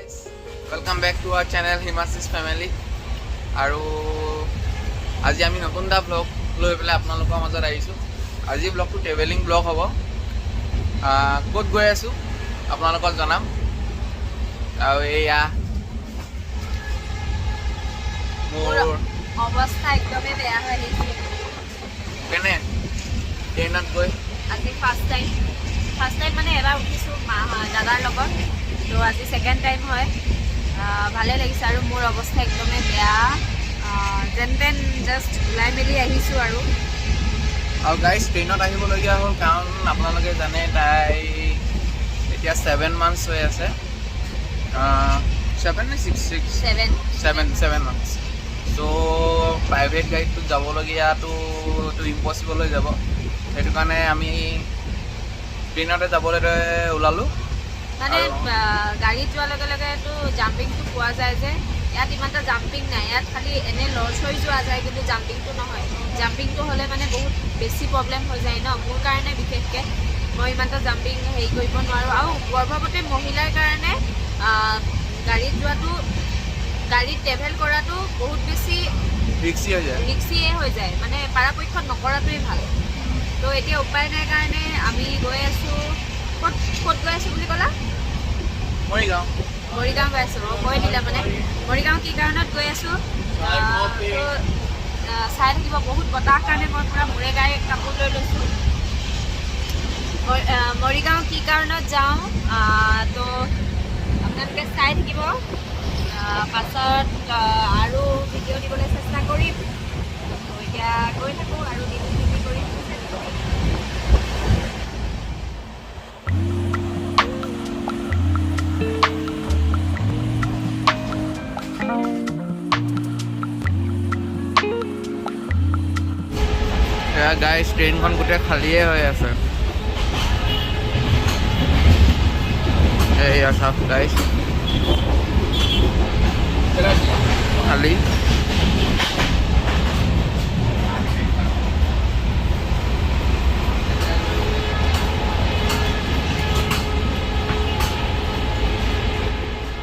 guys, welcome back to our channel Himasis Family. আৰু আজি আমি নতুন এটা ব্লগ লৈ পেলাই আপোনালোকৰ মাজত আহিছোঁ। আজি ব্লগটো ট্ৰেভেলিং ব্লগ হ'ব। ক'ত গৈ আছোঁ আপোনালোকক জনাম। আৰু এয়া মোৰ অৱস্থা একদমেই বেয়া হৈ আহিছে। কেনে ট্ৰেইনত গৈ আজি ফাৰ্ষ্ট টাইম মানে এবাৰ উঠিছোঁ দাদাৰ লগত, তো আজি ছেকেণ্ড টাইম হয়। ভালে লাগিছে আৰু মোৰ অৱস্থা একদমেই বেয়া, যেন তেন জাষ্ট ওলাই মেলি আহিছোঁ আৰু গাইজ ট্ৰেইনত আহিবলগীয়া হ'ল কাৰণ আপোনালোকে জানে তাই এতিয়া 7 মান্থছ হৈ আছে। 7 নে 7 মান্থছ। চ' প্ৰাইভেট গাড়ীটোত যাবলগীয়াটো ইম্পচিবল হৈ যাব। সেইটো কাৰণে আমি ট্ৰেইনতে যাবলৈ ওলালোঁ। মানে গাড়ীত যোৱাৰ লগে লগেতো জাম্পিংটো পোৱা যায় যে, ইয়াত ইমান এটা জাম্পিং নাই। ইয়াত খালি এনেই লজ হৈ যোৱা যায়, কিন্তু জাম্পিংটো নহয়। জাম্পিংটো হ'লে মানে বহুত বেছি প্ৰব্লেম হৈ যায় ন, মোৰ কাৰণে বিশেষকৈ। মই ইমান এটা জাম্পিং হেৰি কৰিব নোৱাৰোঁ। আৰু গৰ্ভৱতী মহিলাৰ কাৰণে গাড়ীত ট্ৰেভেল কৰাটো বহুত বেছি ৰিক্সিয়ে হৈ যায়, মানে পৰাপক্ষত নকৰাটোৱেই ভাল। তো এতিয়া উপায় নাই কাৰণে আমি গৈ আছোঁ। ক'ত গৈ আছোঁ বুলি ক'লা? মৰিগাঁও গৈ আছোঁ। কৈ দিলা মানে মৰিগাঁও কি কাৰণত গৈ আছোঁ চাই থাকিব। বহুত বতাহ কাৰণে মই পূৰা মূৰে গায়ে কাপোৰ লৈ লৈছোঁ। মৰিগাঁও কি কাৰণত যাওঁ তো আপোনালোকে চাই থাকিব। পাছত আৰু ভিডিঅ' দিবলৈ চেষ্টা কৰিম। তো এতিয়া গৈ থাকোঁ আৰু দিন কৰিম। গাইজ ট্ৰেইনখন গোটেই খালীয়ে হৈ আছে। এয়া চাওক গাইজ, খালী।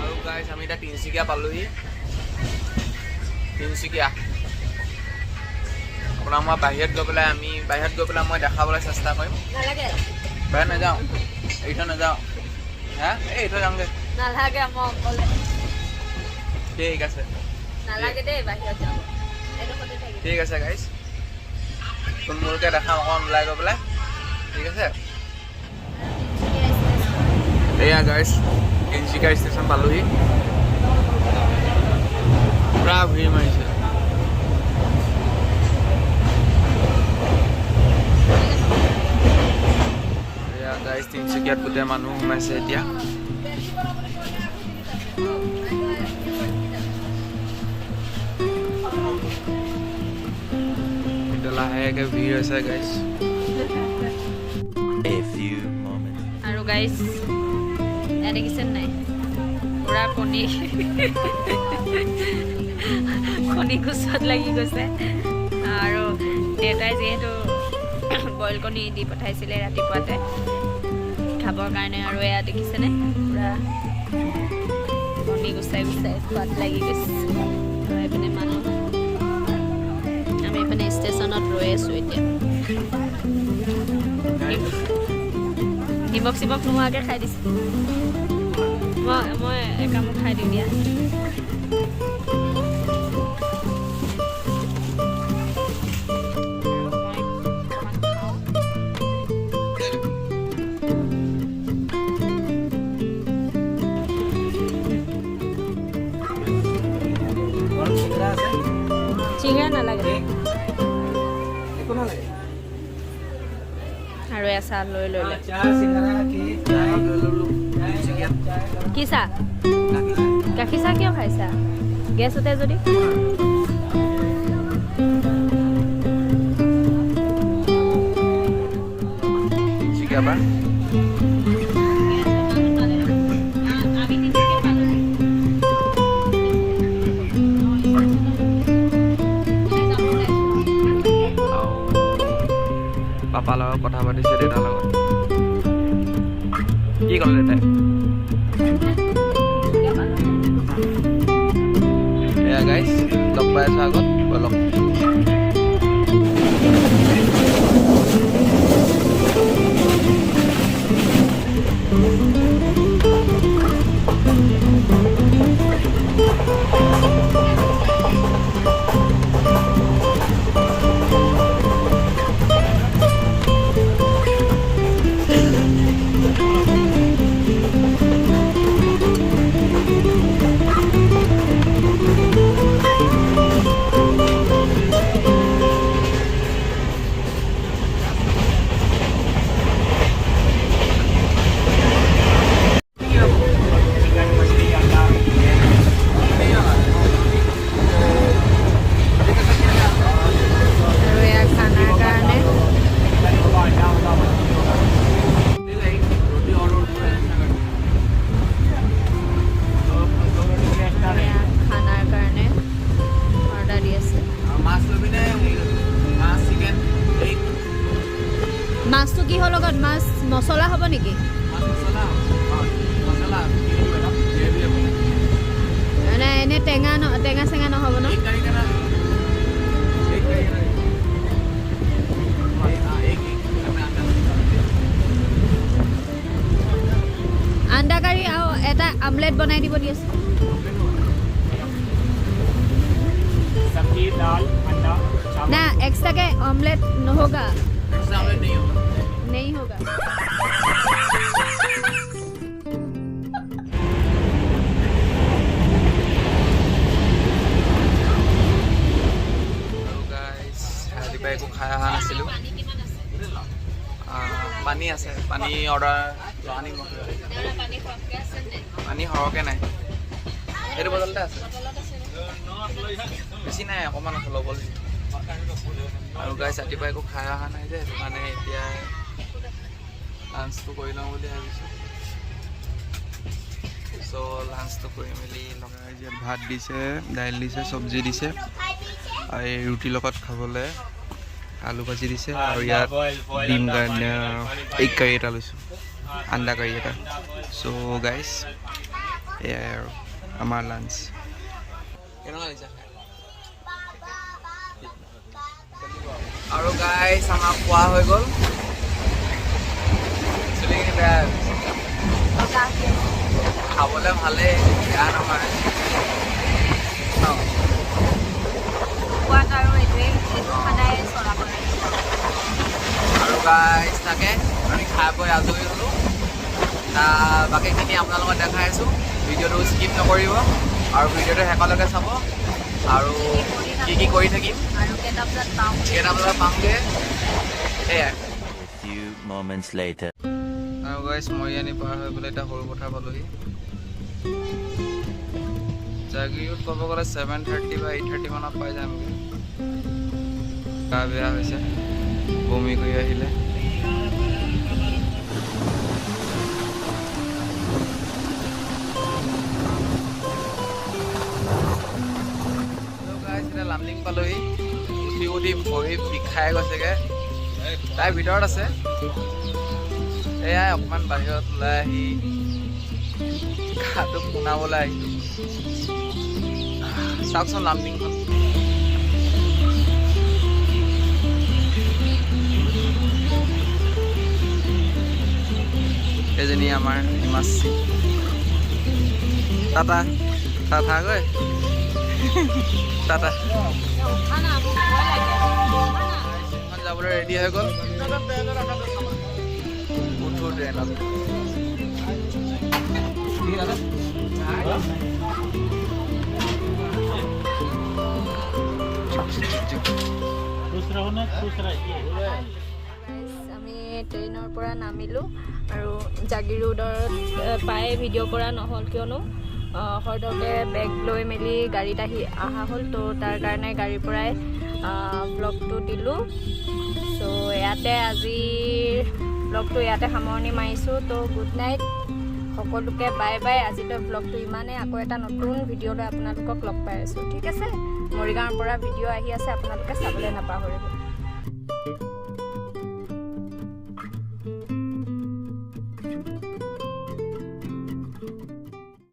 আৰু গাইজ আমি এতিয়া তিনিচুকীয়া পালোহি। তিনিচুকীয়া আপোনাক মই বাহিৰত গৈ পেলাই মই দেখাবলৈ চেষ্টা কৰিম। বাহিৰত নাযাওঁ, এইটো নাযাওঁ। এইটো যাওঁগৈ। নালাগে, মই অকলে। ঠিক আছে, নালাগে দেই বাহিৰত যাব। ঠিক আছে গাইজ, থুলমূলকৈ দেখাম অকণ ওলাই গৈ পেলাই। ঠিক আছে। এয়া গাইজ তিনিচুকীয়া ষ্টেচন পালোহি। পূৰা ভিৰ মাৰিছে। এয়া গাইজ তিনিচুকীয়াত গোটেই মানুহ সোমাইছে এতিয়া। লাহেকৈ ভিৰ হৈছে গাইজ। আৰু গাইজ এয়া দেখিছে নাই, পুৰা কণী কোচত লাগি গৈছে। আৰু দেউতাই যিহেতু বইল কণী দি পঠাইছিলে ৰাতিপুৱাতে খাবৰ কাৰণে। আৰু এয়া দেখিছেনে, পুৰা কণী গুচাই খোৱাত লাগি গৈছে। এইপিনে মানুহ, আমি এইপিনে ষ্টেচনত ৰৈ আছোঁ এতিয়া। নিমখ চিমখ নোহোৱাকৈ খাই দিছোঁ। মই একামো খাই দিওঁ দিয়া। চিঙৰা নালাগে আৰু এয়া চাহ লৈ ল'লে। কি চাহ? গাখীৰ চাহ কিয় খাইছা? গেছ উঠে যদি। পাপাৰ লগত কথা পাতিছে, দেউতাৰ লগত। কি ক'লে দেউতাই? এয়া গাইছ লগ পাই আছোঁ আগত বলক। আৰু এয়া খানাৰ কাৰণে খানাৰ কাৰণে অৰ্ডাৰ দি আছে। মাছ ল'বিনে মাছ চিকেন মাছটো কিহৰ লগত? মাছ মছলা হ'ব নেকি? মাছ মছলা মছলা মানে এনে টেঙা টেঙা চেঙা নহ'ব ন? আন্দা কাৰী আৰু এটা আমলেট বনাই দিব দি আছে। सब्जी दाल अंडा चावल ना एक्स्ट्रा के ऑमलेट न होगा? नहीं होगा। नहीं होगा। ৰাতিপুৱাই একো খাই অহা নাছিলোঁ। পানী আছে, পানী অৰ্ডাৰ আনিম। পানী সৰহকৈ নাই, সেইটো বটলতে আছে, বেছি নাই, অকণমান আছে ল'বলৈ। আৰু গাইছ ৰাতিপুৱা একো খাই অহা নাই যে, সেইটো কাৰণে এতিয়া লাঞ্চটো কৰি লওঁ বুলি ভাবিছোঁ। চ' লাঞ্চটো কৰি মেলি লগাই ইয়াত ভাত দিছে, দাইল দিছে, চব্জি দিছে, আৰু এই ৰুটিৰ লগত খাবলৈ আলু ভাজি দিছে, আৰু ইয়াত ডিম কাৰণে এগ কাৰী এটা লৈছোঁ, আন্দা কাৰী এটা। চ' গাইছ এয়াই আৰু আমাৰ লাঞ্চ। কেনেকুৱা লাগিছে? আৰু গাইছ আমাৰ খোৱা হৈ গ'ল। চুলিখিনি বেয়া খাবলৈ ভালেই, বেয়া নহয় ন? সোৱাদ আৰু এইটো সদায় চলাব লাগে। আৰু গাইছ তাকে আমি খাই বৈ আজৰি হ'লোঁ। বাকীখিনি আপোনালোকক দেখাই আছোঁ, ভিডিঅ'টো স্কিপ নকৰিব আৰু ভিডিঅ'টো শেষলৈকে চাব। আৰু কি কৰি থাকিম আৰু কেইটা বজাত পামগৈ সেয়াই। moments later. আৰু গাইছ মৰিয়ানী পাৰ হৈ পেলাই এতিয়া সৰু পথাৰ পালোহি। জাগিৰোড ক'ব গ'লে 7:30 বা 8:30 মানত পাই যামগৈ। গা বেয়া হৈছে, বমি কৰি আহিলে। এতিয়া লামডিং পালোহি, উঠি ভৰি বিষাই গৈছেগৈ। তাই ভিতৰত আছে, এয়াই অকণমান বাহিৰত ওলাই আহি গাটো পোনাবলৈ আহিছোঁ। চাওকচোন লামডিংখন। এজনী আমাৰ হিমাশ্ৰী। টাটা টাটা গৈ টাটা। যাবলৈ ৰেডি হৈ গ'ল, উঠো ট্ৰেইনত। আমি ট্ৰেইনৰ পৰা নামিলোঁ আৰু জাগিৰোডত পাই ভিডিঅ' কৰা নহ'ল, কিয়নো সৰহকৈ বেগ লৈ মেলি গাড়ীত অহা হ'ল, তো তাৰ কাৰণে গাড়ীৰ পৰাই ব্লগটো দিলোঁ। চ' ইয়াতে আজিৰ ব্লগটো ইয়াতে সামৰণি মাৰিছোঁ। তো গুড নাইট সকলোকে, বাই বাই। আজিলৈ ব্লগটো ইমানেই, আকৌ এটা নতুন ভিডিঅ' লৈ আপোনালোকক লগ পাই আছোঁ, ঠিক আছে? মৰিগাঁৱৰ পৰা ভিডিঅ' আহি আছে, আপোনালোকে চাবলৈ নাপাহৰিব।